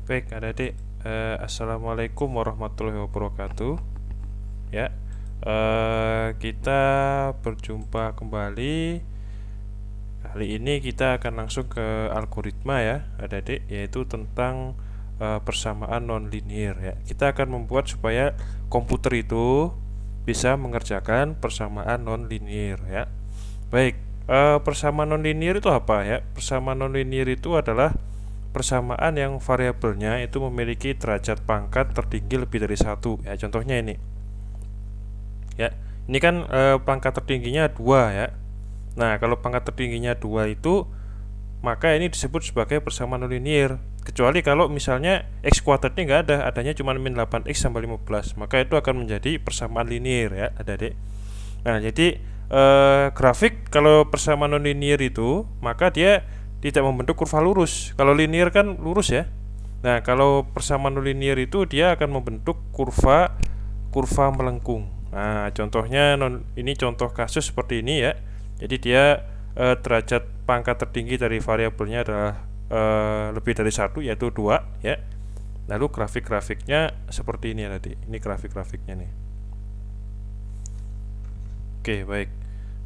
Baik, adik-adik, assalamualaikum warahmatullahi wabarakatuh. Ya, kita berjumpa kembali. Kali ini kita akan langsung ke algoritma ya, adik-adik, yaitu tentang persamaan nonlinear ya. Kita akan membuat supaya komputer itu bisa mengerjakan persamaan nonlinear ya. Baik, persamaan nonlinear itu apa ya? Persamaan nonlinear itu adalah persamaan yang variabelnya itu memiliki derajat pangkat tertinggi lebih dari satu ya. Contohnya ini ya, ini kan pangkat tertingginya 2 ya. Nah, kalau pangkat tertingginya 2 itu, maka ini disebut sebagai persamaan nonlinear. Kecuali kalau misalnya x kuadratnya nggak ada, adanya cuma min 8x tambah 15, maka itu akan menjadi persamaan linear ya, adik-adik. Nah, jadi grafik kalau persamaan nonlinear itu, maka dia tidak membentuk kurva lurus. Kalau linear kan lurus ya. Nah, kalau persamaan nonlinear itu dia akan membentuk kurva melengkung. Nah, contohnya ini contoh kasus seperti ini ya. Jadi dia derajat pangkat tertinggi dari variabelnya adalah lebih dari satu, yaitu 2 ya. Lalu grafik-grafiknya seperti ini tadi. Ini grafik-grafiknya nih. Oke, baik.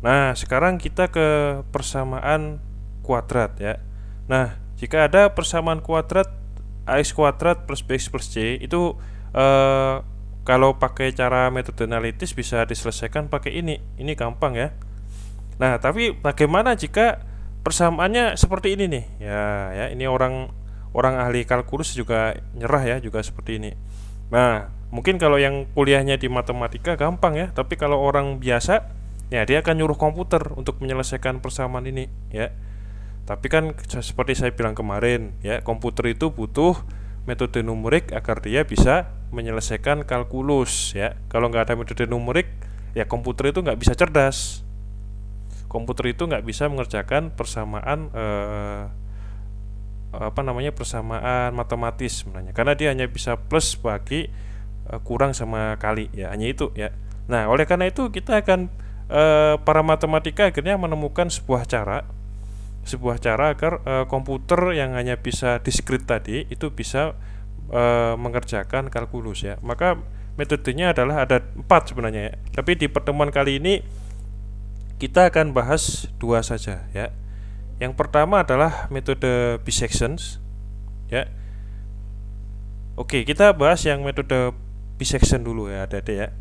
Nah, sekarang kita ke persamaan kuadrat ya. Nah, jika ada persamaan kuadrat ax kuadrat plus bx plus c itu kalau pakai cara metode analitis bisa diselesaikan pakai ini. Ini gampang ya. Nah, tapi bagaimana jika persamaannya seperti ini nih? Ya, ini orang ahli kalkulus juga nyerah ya, juga seperti ini. Nah, mungkin kalau yang kuliahnya di matematika gampang ya, tapi kalau orang biasa, ya dia akan nyuruh komputer untuk menyelesaikan persamaan ini ya. Tapi kan seperti saya bilang kemarin ya, komputer itu butuh metode numerik agar dia bisa menyelesaikan kalkulus ya. Kalau nggak ada metode numerik, ya komputer itu nggak bisa cerdas. Komputer itu nggak bisa mengerjakan persamaan persamaan matematis sebenarnya, karena dia hanya bisa plus bagi kurang sama kali ya, hanya itu ya. Nah, oleh karena itu kita akan para matematika akhirnya menemukan sebuah cara agar komputer yang hanya bisa diskrit tadi itu bisa mengerjakan kalkulus ya. Maka metodenya adalah ada 4 sebenarnya ya. Tapi di pertemuan kali ini kita akan bahas 2 saja ya. Yang pertama adalah metode bisections ya. Oke, kita bahas yang metode bisection dulu ya, adik-adik ya.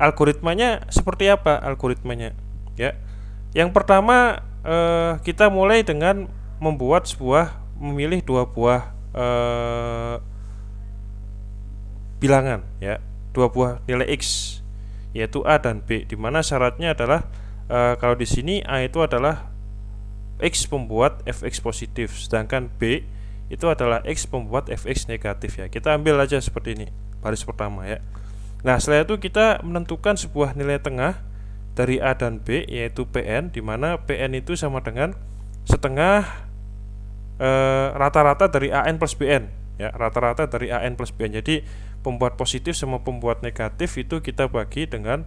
Algoritmanya seperti apa algoritmanya ya? Yang pertama kita mulai dengan memilih 2 buah bilangan ya, 2 buah nilai x, yaitu a dan b, di mana syaratnya adalah kalau di sini a itu adalah x pembuat fx positif, sedangkan b itu adalah x pembuat fx negatif ya. Kita ambil aja seperti ini baris pertama ya. Nah, setelah itu kita menentukan sebuah nilai tengah dari a dan b, yaitu pn, di mana pn itu sama dengan setengah rata-rata dari an plus bn ya, rata-rata dari an plus bn. Jadi pembuat positif sama pembuat negatif itu kita bagi dengan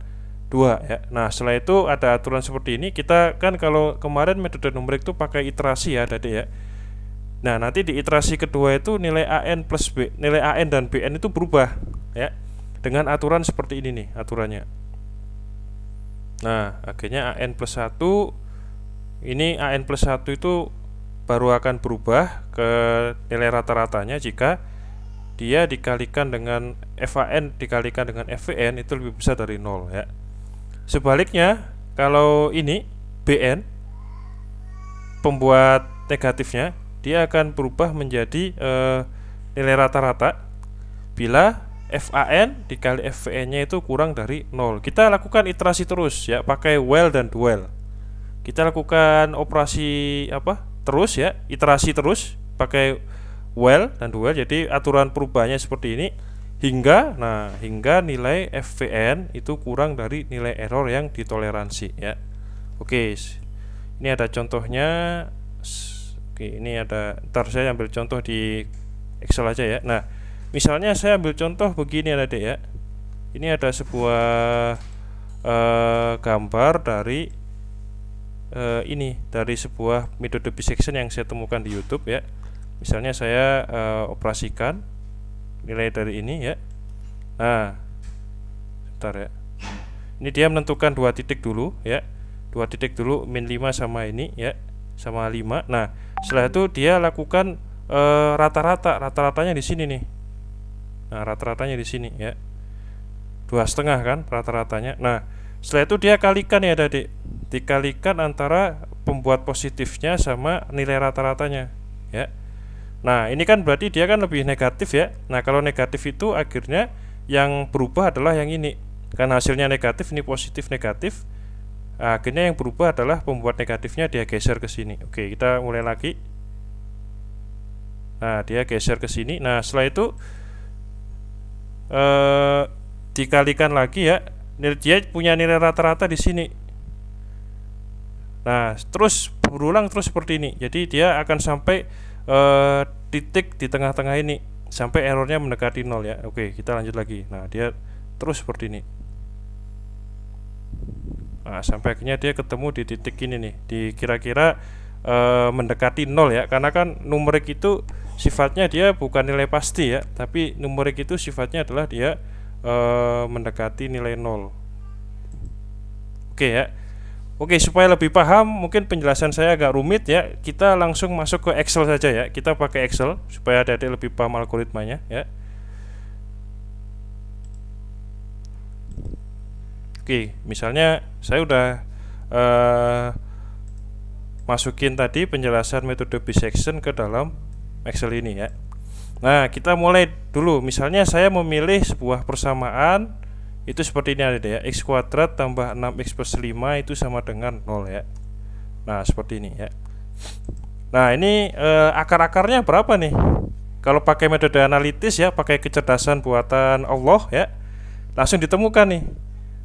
2 ya. Nah, setelah itu ada aturan seperti ini. Kita kan kalau kemarin metode numerik itu pakai iterasi ya, adik ya. Nah, nanti di iterasi kedua itu nilai an plus b, nilai an dan bn itu berubah ya, dengan aturan seperti ini nih aturannya. Nah, akhirnya an plus 1, ini an plus 1 itu baru akan berubah ke nilai rata-ratanya jika dia dikalikan dengan fan dikalikan dengan fvn itu lebih besar dari 0 ya. Sebaliknya, kalau ini bn pembuat negatifnya, dia akan berubah menjadi nilai rata-rata bila fan dikali fvn-nya itu kurang dari 0. Kita lakukan iterasi terus ya, pakai while dan do while. Kita lakukan operasi terus ya, iterasi terus pakai while dan do while. Jadi aturan perubahannya seperti ini hingga nilai fvn itu kurang dari nilai error yang ditoleransi ya. Oke, ini ada contohnya. Oke, ini ada, ntar saya ambil contoh di Excel aja ya. Nah, misalnya saya ambil contoh begini adik ya. Ini ada sebuah gambar dari ini dari sebuah metode bisection yang saya temukan di YouTube ya. Misalnya saya operasikan nilai dari ini ya. Nah, bentar ya. Ini dia menentukan 2 titik dulu ya. 2 titik dulu, min 5 sama ini ya, sama 5. Nah, setelah itu dia lakukan rata-ratanya di sini nih. Nah, rata-ratanya di sini ya. 2,5 kan rata-ratanya. Nah, setelah itu dia kalikan ya adik, dikalikan antara pembuat positifnya sama nilai rata-ratanya ya. Nah, ini kan berarti dia kan lebih negatif ya. Nah, kalau negatif itu akhirnya yang berubah adalah yang ini. Karena hasilnya negatif, ini positif negatif. Akhirnya yang berubah adalah pembuat negatifnya dia geser ke sini. Oke, kita mulai lagi. Nah, dia geser ke sini. Nah, setelah itu dikalikan lagi ya. Dia punya nilai rata-rata di sini. Nah, terus berulang terus seperti ini. Jadi dia akan sampai titik di tengah-tengah ini sampai errornya mendekati 0 ya. Oke, kita lanjut lagi. Nah, dia terus seperti ini. Nah, sampai akhirnya dia ketemu di titik ini nih, di kira-kira mendekati 0 ya. Karena kan numerik itu sifatnya dia bukan nilai pasti ya, tapi numerik itu sifatnya adalah dia mendekati nilai 0. Oke ya. Oke, supaya lebih paham, mungkin penjelasan saya agak rumit ya. Kita langsung masuk ke Excel saja ya. Kita pakai Excel supaya adik-adik lebih paham algoritmanya ya. Oke, misalnya saya udah masukin tadi penjelasan metode bisection ke dalam Excel ini ya. Nah, kita mulai dulu. Misalnya saya memilih sebuah persamaan itu seperti ini ada ya, x kuadrat tambah 6x plus 5 itu sama dengan 0 ya. Nah, seperti ini ya. Nah, ini akar-akarnya berapa nih? Kalau pakai metode analitis ya, pakai kecerdasan buatan Allah ya, langsung ditemukan nih.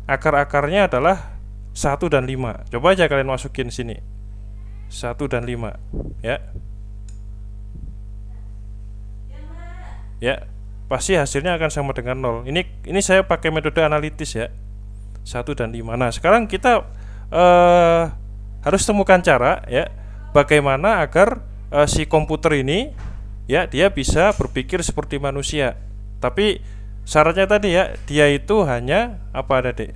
Akar-akarnya adalah 1 dan 5. Coba aja kalian masukin sini 1 dan 5 ya. Ya, pasti hasilnya akan sama dengan 0. Ini saya pakai metode analitis ya, 1 dan 5. Nah, sekarang kita harus temukan cara ya, bagaimana agar si komputer ini ya, dia bisa berpikir seperti manusia. Tapi syaratnya tadi ya, dia itu hanya apa adik?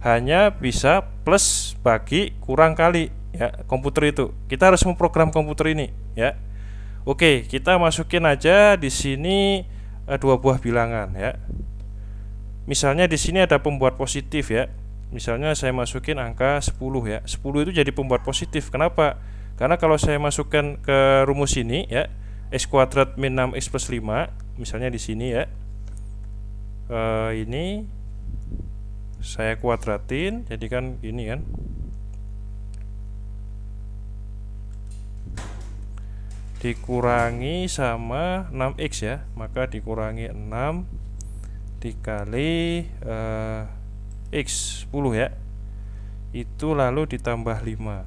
Hanya bisa plus, bagi, kurang, kali ya, komputer itu. Kita harus memprogram komputer ini ya. Oke, kita masukin aja di sini 2 buah bilangan ya. Misalnya di sini ada pembuat positif ya. Misalnya saya masukin angka 10 ya. 10 itu jadi pembuat positif. Kenapa? Karena kalau saya masukkan ke rumus ini ya, x kuadrat min 6x plus 5, misalnya di sini ya. Ini saya kuadratin, jadi kan ini kan. Dikurangi sama 6x ya, maka dikurangi 6 dikali x 10 ya, itu lalu ditambah 5.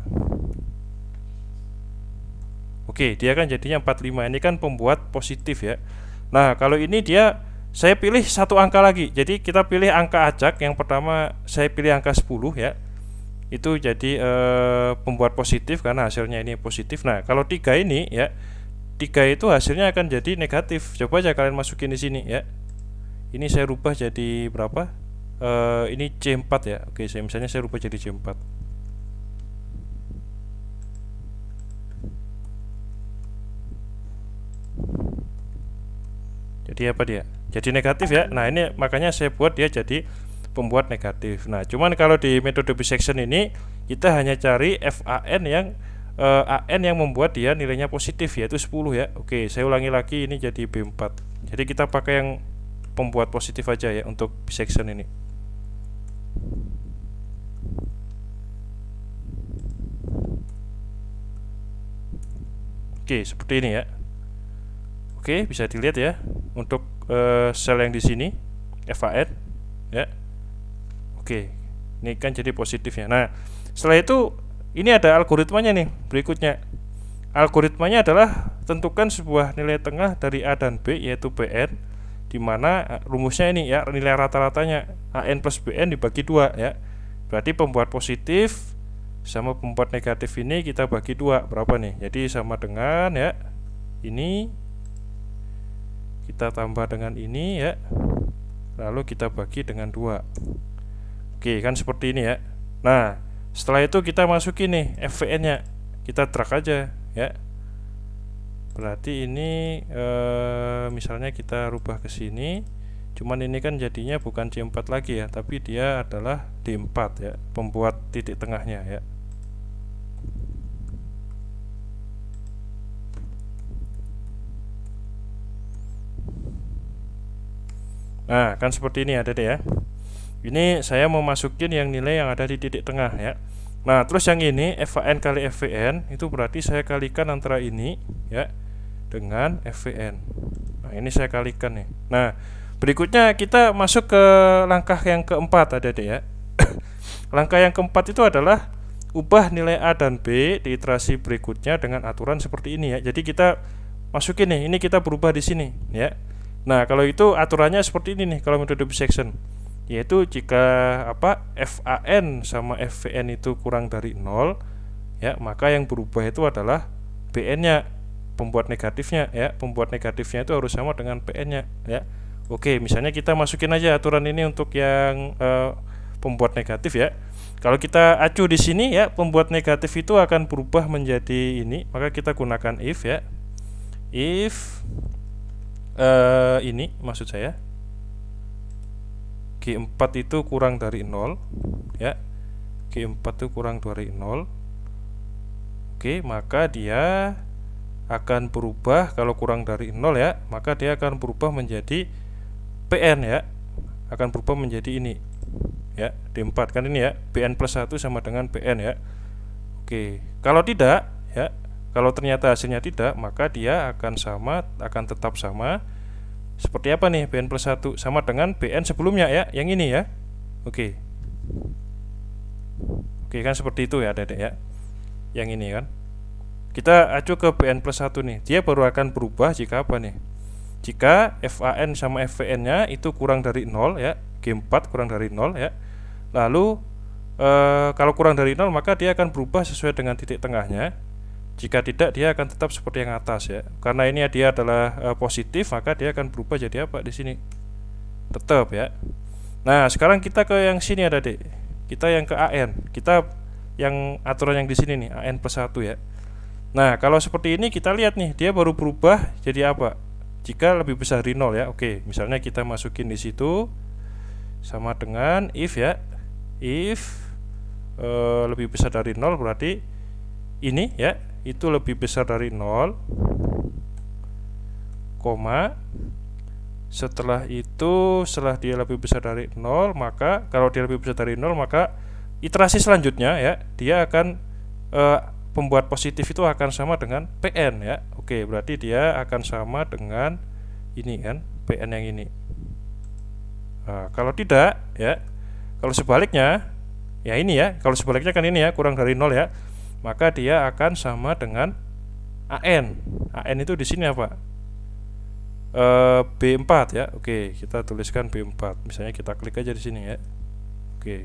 Oke, dia kan jadinya 45. Ini kan pembuat positif ya. Nah, kalau ini dia saya pilih satu angka lagi. Jadi kita pilih angka acak. Yang pertama saya pilih angka 10 ya. Itu jadi pembuat positif karena hasilnya ini positif. Nah, kalau 3 ini ya, 3 itu hasilnya akan jadi negatif. Coba aja kalian masukin di sini ya. Ini saya rubah jadi berapa? Ini C4 ya. Oke, misalnya saya rubah jadi C4. Jadi apa dia? Jadi negatif ya. Nah, ini makanya saya buat dia jadi pembuat negatif. Nah, cuman kalau di metode bisection ini kita hanya cari FAN yang AN yang membuat dia nilainya positif, yaitu 10 ya. Oke, saya ulangi lagi, ini jadi B4. Jadi kita pakai yang pembuat positif aja ya untuk bisection ini. Oke, seperti ini ya. Oke, bisa dilihat ya untuk sel yang di sini FAN ya. Oke, ini kan jadi positifnya. Nah, setelah itu ini ada algoritmanya nih. Berikutnya, algoritmanya adalah tentukan sebuah nilai tengah dari A dan B, yaitu Bn, di mana rumusnya ini ya, nilai rata-ratanya AN plus Bn dibagi 2 ya. Berarti pembuat positif sama pembuat negatif ini kita bagi 2, berapa nih? Jadi sama dengan ya, ini kita tambah dengan ini ya, lalu kita bagi dengan 2. Oke, kan seperti ini ya. Nah, setelah itu kita masukin nih FVN nya, kita drag aja ya. Berarti ini misalnya kita rubah ke sini, cuman ini kan jadinya bukan C4 lagi ya, tapi dia adalah D4 ya, pembuat titik tengahnya ya. Nah, kan seperti ini ada deh ya. Ini saya mau masukin yang nilai yang ada di titik tengah ya. Nah, terus yang ini FAN kali FVN itu berarti saya kalikan antara ini ya dengan FVN. Nah, ini saya kalikan nih. Nah, berikutnya kita masuk ke langkah yang keempat ada deh ya. Langkah yang keempat itu adalah ubah nilai A dan B di iterasi berikutnya dengan aturan seperti ini ya. Jadi kita masukin nih, ini kita berubah di sini ya. Nah, kalau itu aturannya seperti ini nih kalau metode bisection, yaitu jika FAN sama FVN itu kurang dari 0 ya, maka yang berubah itu adalah BN-nya, pembuat negatifnya ya. Pembuat negatifnya itu harus sama dengan PN-nya ya. Oke, misalnya kita masukin aja aturan ini untuk yang pembuat negatif ya. Kalau kita acu di sini ya, pembuat negatif itu akan berubah menjadi ini, maka kita gunakan if ya. If ini maksud saya G4 itu kurang dari 0 ya. G4 itu kurang dari 0. Oke, maka dia akan berubah, kalau kurang dari 0 ya, maka dia akan berubah menjadi PN ya. Akan berubah menjadi ini ya, D4 kan ini ya, BN plus 1 sama dengan PN ya. Oke, kalau tidak ya, kalau ternyata hasilnya tidak, maka dia akan tetap sama. Seperti apa nih BN plus 1? Sama dengan BN sebelumnya ya, yang ini ya. Oke, kan seperti itu ya Dedek ya. Yang ini kan. Kita acu ke BN plus 1 nih. Dia baru akan berubah jika apa nih? Jika FAN sama FVN nya itu kurang dari 0 ya, G4 kurang dari 0 ya. Lalu kalau kurang dari 0 maka dia akan berubah sesuai dengan titik tengahnya. Jika tidak, dia akan tetap seperti yang atas ya. Karena ini dia adalah positif, maka dia akan berubah jadi apa di sini? Tetap ya. Nah, sekarang kita ke yang sini ada Dek. Kita yang ke AN. Kita yang aturan yang di sini nih, AN plus 1 ya. Nah, kalau seperti ini kita lihat nih, dia baru berubah jadi apa? Jika lebih besar dari 0 ya. Oke, misalnya kita masukin di situ sama dengan if ya. If lebih besar dari 0 berarti ini ya, itu lebih besar dari 0, koma. Setelah itu, setelah dia lebih besar dari 0, maka kalau dia lebih besar dari 0, maka iterasi selanjutnya ya, dia akan pembuat positif itu akan sama dengan PN ya. Oke, berarti dia akan sama dengan ini kan, PN yang ini. Nah, kalau tidak ya, kalau sebaliknya ya ini ya, kalau sebaliknya kan ini ya, kurang dari 0 ya, maka dia akan sama dengan AN. AN itu di sini apa? B4 ya. Oke, kita tuliskan B4. Misalnya kita klik aja di sini ya. Oke.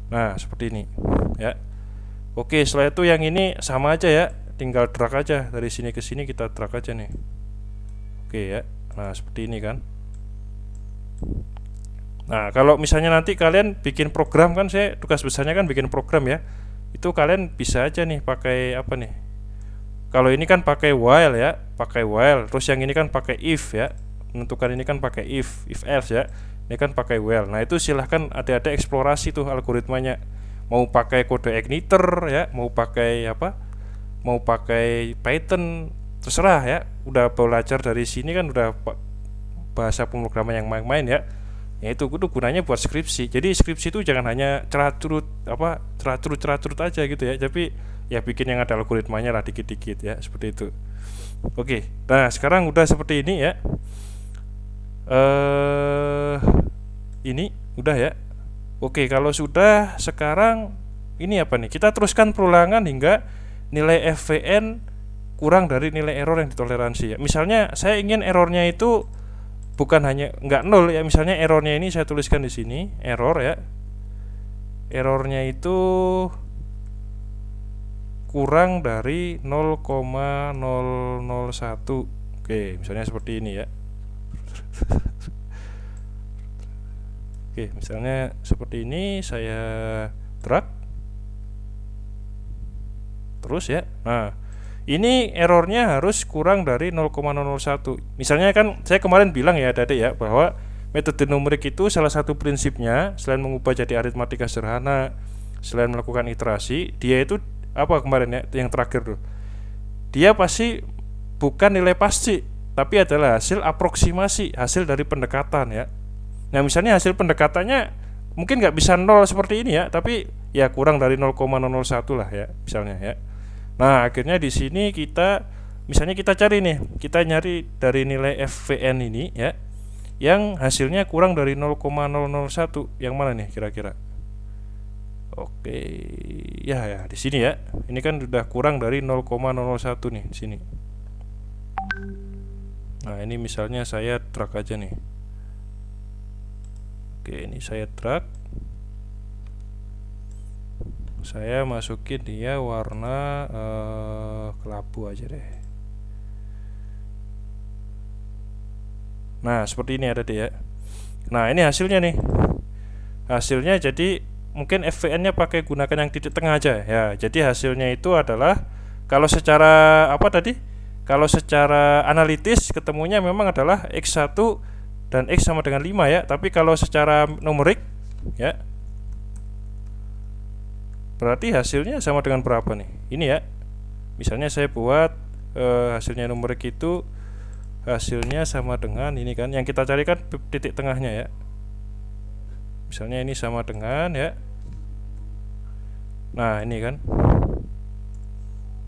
Nah, seperti ini ya. Oke, setelah itu yang ini sama aja ya, tinggal drag aja dari sini ke sini, kita drag aja nih. Oke ya. Nah, seperti ini kan. Nah, kalau misalnya nanti kalian bikin program, kan saya tugas besarnya kan bikin program ya. Itu kalian bisa aja nih pakai apa nih? Kalau ini kan pakai while ya, pakai while. Terus yang ini kan pakai if ya. Menentukan ini kan pakai if else ya. Ini kan pakai while. Nah, itu silahkan ada eksplorasi tuh algoritmanya. Mau pakai kode igniter ya, mau pakai apa? Mau pakai Python, terserah ya. Udah belajar dari sini kan udah bahasa pemrograman yang main-main ya. Ya itu gunanya buat skripsi. Jadi skripsi itu jangan hanya cerah-cerut aja gitu ya, tapi ya bikin yang ada algoritmanya lah dikit-dikit ya, seperti itu. Oke, nah sekarang udah seperti ini ya. Ini udah ya. Oke, kalau sudah, sekarang ini apa nih? Kita teruskan perulangan hingga nilai FVN kurang dari nilai error yang ditoleransi ya. Misalnya saya ingin errornya itu bukan hanya nggak 0 ya, misalnya errornya ini saya tuliskan di sini, error ya. Errornya itu kurang dari 0,001 Oke, misalnya seperti ini ya. Oke, misalnya seperti ini saya drag terus ya. Nah, ini errornya harus kurang dari 0,001. Misalnya kan saya kemarin bilang ya tadi ya bahwa metode numerik itu salah satu prinsipnya selain mengubah jadi aritmatika sederhana, selain melakukan iterasi, dia itu apa kemarin ya yang terakhir tuh. Dia pasti bukan nilai pasti, tapi adalah hasil aproksimasi, hasil dari pendekatan ya. Nah, misalnya hasil pendekatannya mungkin nggak bisa 0 seperti ini ya, tapi ya kurang dari 0,001 lah ya, misalnya ya. Nah, akhirnya di sini kita misalnya kita cari nih, kita nyari dari nilai FVN ini ya, yang hasilnya kurang dari 0,001. Yang mana nih kira-kira? Oke, ya di sini ya. Ini kan sudah kurang dari 0,001 nih di sini. Nah, ini misalnya saya drag aja nih. Oke, ini saya drag. Saya masukin dia warna kelabu aja deh. Nah, seperti ini ada deh ya. Nah, ini hasilnya nih. Hasilnya jadi mungkin FVN-nya pakai gunakan yang titik tengah aja ya. Jadi hasilnya itu adalah kalau secara apa tadi? Kalau secara analitis ketemunya memang adalah X1 dan X sama dengan 5 ya. Tapi kalau secara numerik ya, berarti hasilnya sama dengan berapa nih? Ini ya. Misalnya saya buat hasilnya numerik itu hasilnya sama dengan ini kan. Yang kita cari kan titik tengahnya ya. Misalnya ini sama dengan ya. Nah, ini kan.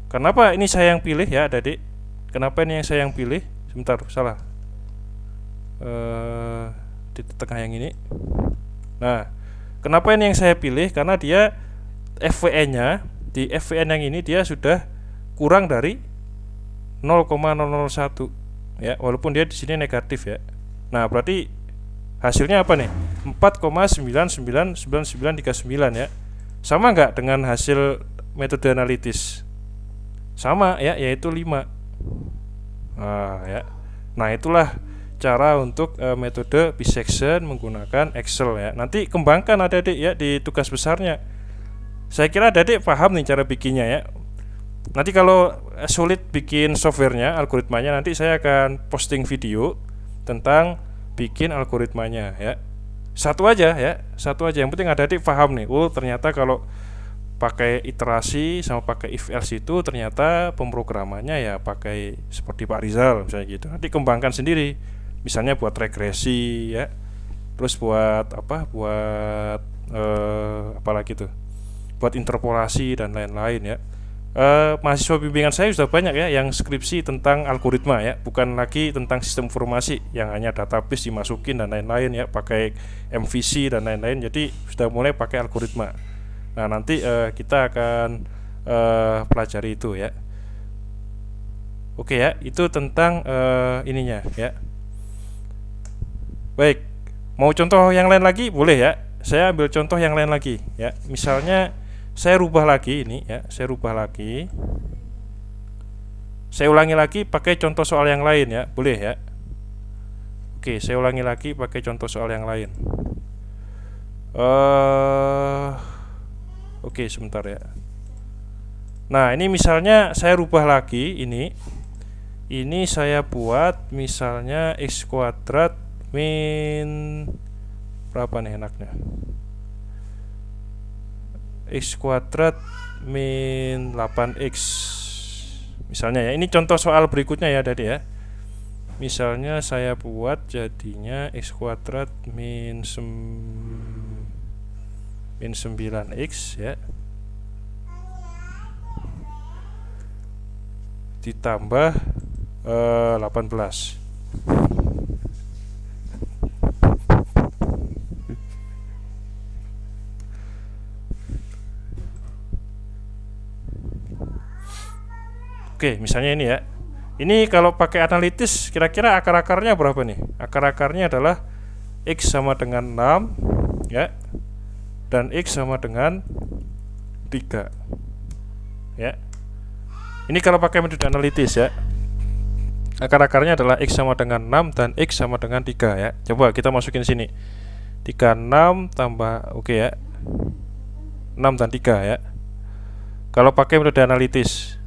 Kenapa ini saya yang pilih ya, Adik? Kenapa ini yang saya yang pilih? Sebentar, salah. Titik tengah yang ini. Nah, kenapa ini yang saya pilih? Karena dia FVN-nya di FVN yang ini dia sudah kurang dari 0,001 ya, walaupun dia di sini negatif ya. Nah, berarti hasilnya apa nih? 4,99939 ya. Sama nggak dengan hasil metode analitis? Sama ya, yaitu 5. Nah, ya. Nah, itulah cara untuk metode bisection menggunakan Excel ya. Nanti kembangkan adik-adik ya di tugas besarnya. Saya kira adik-adik paham nih cara bikinnya ya. Nanti kalau sulit bikin softwarenya, algoritmanya, nanti saya akan posting video tentang bikin algoritmanya ya. Satu aja ya, satu aja. Yang penting adik-adik paham nih. Oh, ternyata kalau pakai iterasi sama pakai if else itu ternyata pemrogramannya ya pakai seperti Pak Rizal misalnya gitu. Nanti kembangkan sendiri. Misalnya buat regresi ya. Terus buat apa? Buat apalagi tuh? Buat interpolasi dan lain-lain ya. Mahasiswa bimbingan saya sudah banyak ya yang skripsi tentang algoritma ya, bukan lagi tentang sistem informasi yang hanya database dimasukin dan lain-lain ya, pakai MVC dan lain-lain. Jadi sudah mulai pakai algoritma. Nah, nanti kita akan pelajari itu ya. Oke ya, itu tentang ininya ya. Baik, mau contoh yang lain lagi boleh ya. Saya ambil contoh yang lain lagi ya. Misalnya saya rubah lagi ini ya, saya rubah lagi. Saya ulangi lagi pakai contoh soal yang lain ya, boleh ya. Oke, saya ulangi lagi pakai contoh soal yang lain. Oke, sebentar ya. Nah, ini misalnya saya rubah lagi ini. Ini saya buat misalnya x kuadrat min berapa nih enaknya? X kuadrat min 8x. Misalnya ya, ini contoh soal berikutnya ya tadi ya. Misalnya saya buat jadinya x kuadrat min 9x ya, ditambah 18. Oke, misalnya ini ya. Ini kalau pakai analitis kira-kira akar-akarnya berapa nih? Akar-akarnya adalah x sama dengan 6 ya, dan x sama dengan 3 ya. Ini kalau pakai metode analitis ya. Akar-akarnya adalah X sama dengan 6 dan X sama dengan 3 ya. Coba kita masukin sini 36 tambah, oke ya, 6 dan 3 ya. Kalau pakai metode analitis,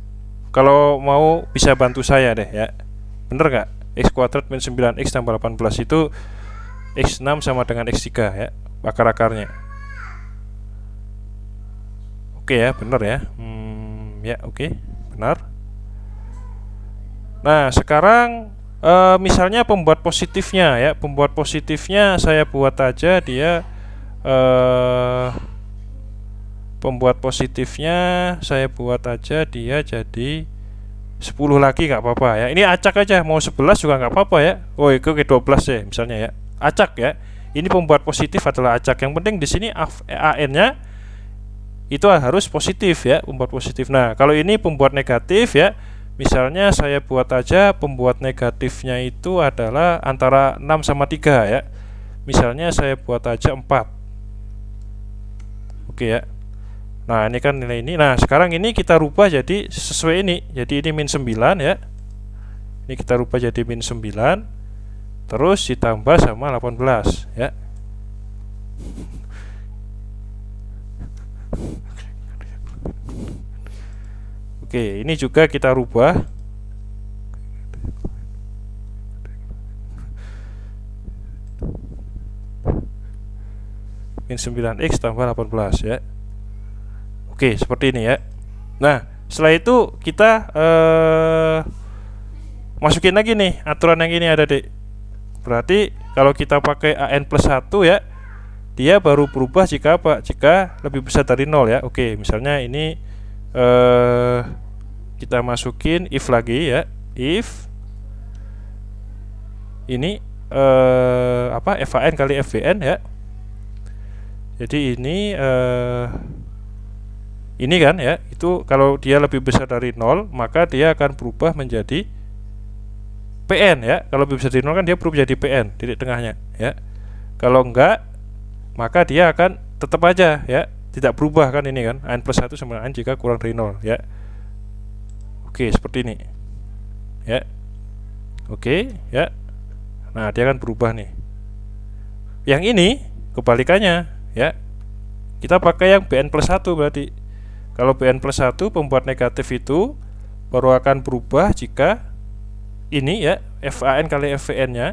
kalau mau bisa bantu saya deh ya. Bener nggak? X kuadrat min 9X tambah 18 itu X6 sama dengan X3 ya, akar-akarnya. Oke ya, bener ya. Ya oke, benar. Nah sekarang misalnya pembuat positifnya ya, pembuat positifnya saya buat aja dia pembuat positifnya saya buat aja dia jadi 10 lagi nggak apa-apa ya. Ini acak aja, mau 11 juga nggak apa-apa ya. Oh itu ke 12 ya misalnya ya. Acak ya. Ini pembuat positif adalah acak. Yang penting di sini AN-nya itu harus positif ya, pembuat positif. Nah, kalau ini pembuat negatif ya. Misalnya saya buat aja pembuat negatifnya itu adalah antara 6 sama 3 ya. Misalnya saya buat aja 4. Oke ya. Nah ini kan nilai ini. Nah sekarang ini kita rubah jadi sesuai ini. Jadi ini min 9 ya. Ini kita rubah jadi min 9, terus ditambah sama 18 ya. Oke, ini juga kita rubah min 9X tambah 18 ya. Oke, seperti ini ya. Nah, setelah itu kita masukin lagi nih aturan yang ini ada deh. Berarti kalau kita pakai AN plus 1 ya, dia baru berubah jika apa? Jika lebih besar dari 0 ya. Oke, misalnya ini kita masukin if lagi ya. If ini FAN kali FBN ya. Jadi ini kan ya, itu kalau dia lebih besar dari 0 maka dia akan berubah menjadi PN ya. Kalau lebih besar dari 0 kan dia berubah menjadi PN, titik tengahnya ya. Kalau enggak maka dia akan tetap aja ya, tidak berubah kan ini kan, AN plus 1 sama AN jika kurang dari 0 ya. Oke, seperti ini ya. Oke ya. Nah dia akan berubah nih. Yang ini kebalikannya ya, kita pakai yang BN plus 1 berarti. Kalau BN plus 1 pembuat negatif itu baru akan berubah jika ini ya, FAN kali FVN nya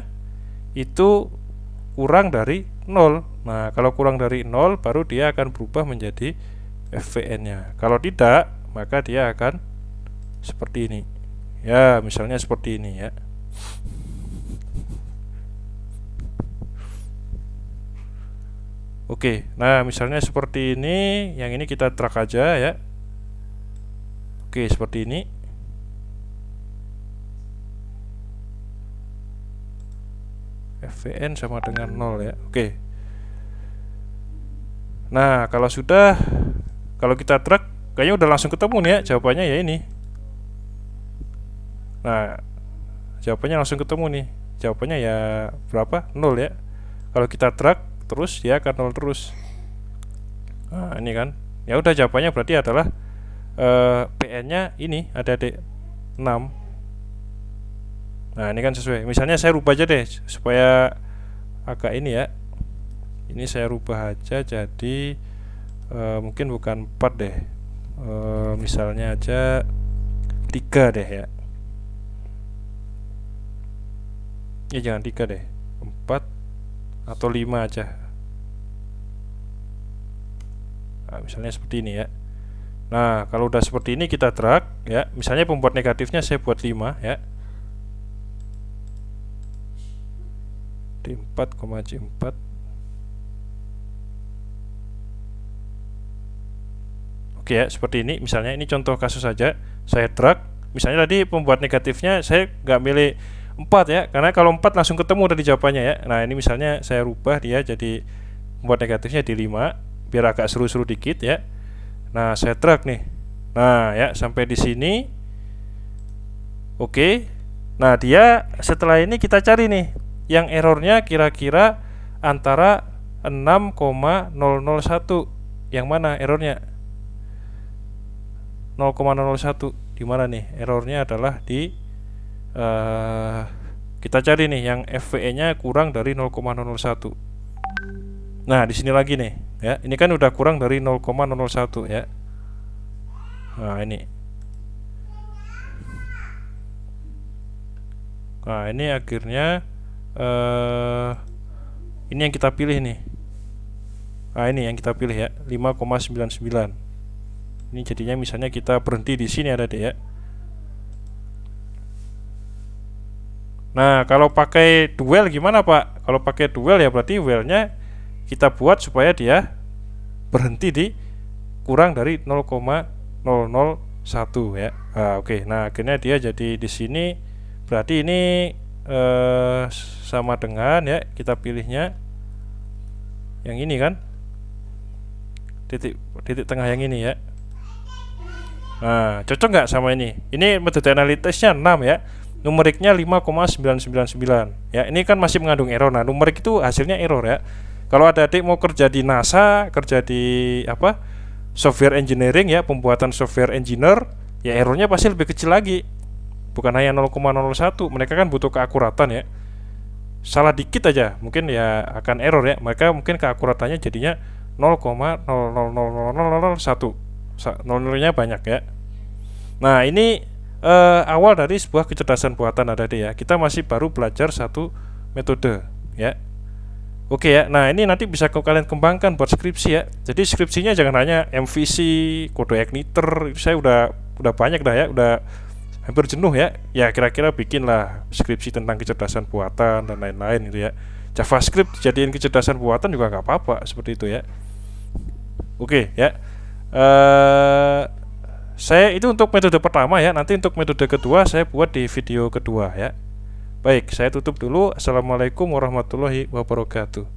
itu kurang dari 0. Nah kalau kurang dari 0 baru dia akan berubah menjadi FVN nya. Kalau tidak maka dia akan seperti ini ya, misalnya seperti ini ya. Oke, nah misalnya seperti ini, yang ini kita track aja ya. Oke, seperti ini. FVN sama dengan 0 ya. Oke. Nah, kalau sudah, kalau kita track, kayaknya udah langsung ketemu nih ya, jawabannya ya ini. Nah, jawabannya langsung ketemu nih. Jawabannya ya berapa? 0 ya. Kalau kita track terus dia akan 0 terus. Nah ini kan, ya udah jawabannya berarti adalah PN-nya ini ada di 6. Nah ini kan sesuai. Misalnya saya rubah aja deh supaya agak ini ya. Ini saya rubah aja jadi mungkin bukan 4 deh. Misalnya aja 3 deh ya. Ya jangan 3 deh, 4 atau 5 aja. Nah, misalnya seperti ini ya. Nah kalau udah seperti ini kita drag ya. Misalnya pembuat negatifnya saya buat 5 ya, D4, J4. Oke ya, seperti ini. Misalnya ini contoh kasus saja. Saya drag. Misalnya tadi pembuat negatifnya saya nggak milih 4 ya, karena kalau 4 langsung ketemu dari jawabannya ya. Nah ini misalnya saya rubah dia jadi membuat negatifnya di 5 biar agak seru-seru dikit ya. Nah saya drag nih. Nah ya sampai di sini. Oke. Nah dia setelah ini kita cari nih yang errornya kira-kira antara 6,001. Yang mana errornya? 0,001 di mana nih? Errornya adalah di Kita cari nih yang FVE-nya kurang dari 0,001. Nah, di sini lagi nih, ya. Ini kan udah kurang dari 0,001 ya. Nah, ini. Nah, ini akhirnya ini yang kita pilih nih. Nah, ini yang kita pilih ya, 5,99. Ini jadinya misalnya kita berhenti di sini ada deh ya. Nah, kalau pakai duel gimana, Pak? Kalau pakai duel ya berarti duelnya kita buat supaya dia berhenti di kurang dari 0,001 ya. Nah, oke. Nah, akhirnya dia jadi di sini berarti ini sama dengan ya, kita pilihnya yang ini kan. Titik tengah yang ini ya. Nah, cocok nggak sama ini? Ini metode analitisnya 6 ya. Numeriknya 5,999 ya. Ini kan masih mengandung error. Nah, numerik itu hasilnya error ya. Kalau ada adik mau kerja di NASA, kerja di apa, software engineering ya, pembuatan software engineer, ya errornya pasti lebih kecil lagi, bukan hanya 0,01. Mereka kan butuh keakuratan ya. Salah dikit aja mungkin ya akan error ya. Mereka mungkin keakuratannya jadinya 0,00001, nolnya banyak ya. Nah, ini awal dari sebuah kecerdasan buatan ada deh ya. Kita masih baru belajar satu metode ya. Oke ya. Nah, ini nanti bisa kalian kembangkan buat skripsi ya. Jadi skripsinya jangan hanya MVC, kode igniter, saya udah banyak dah ya, udah hampir jenuh ya. Ya kira-kira bikinlah skripsi tentang kecerdasan buatan dan lain-lain gitu ya. JavaScript jadiin kecerdasan buatan juga nggak apa-apa seperti itu ya. Oke ya. Saya itu untuk metode pertama ya. Nanti untuk metode kedua saya buat di video kedua ya. Baik, saya tutup dulu. Assalamualaikum warahmatullahi wabarakatuh.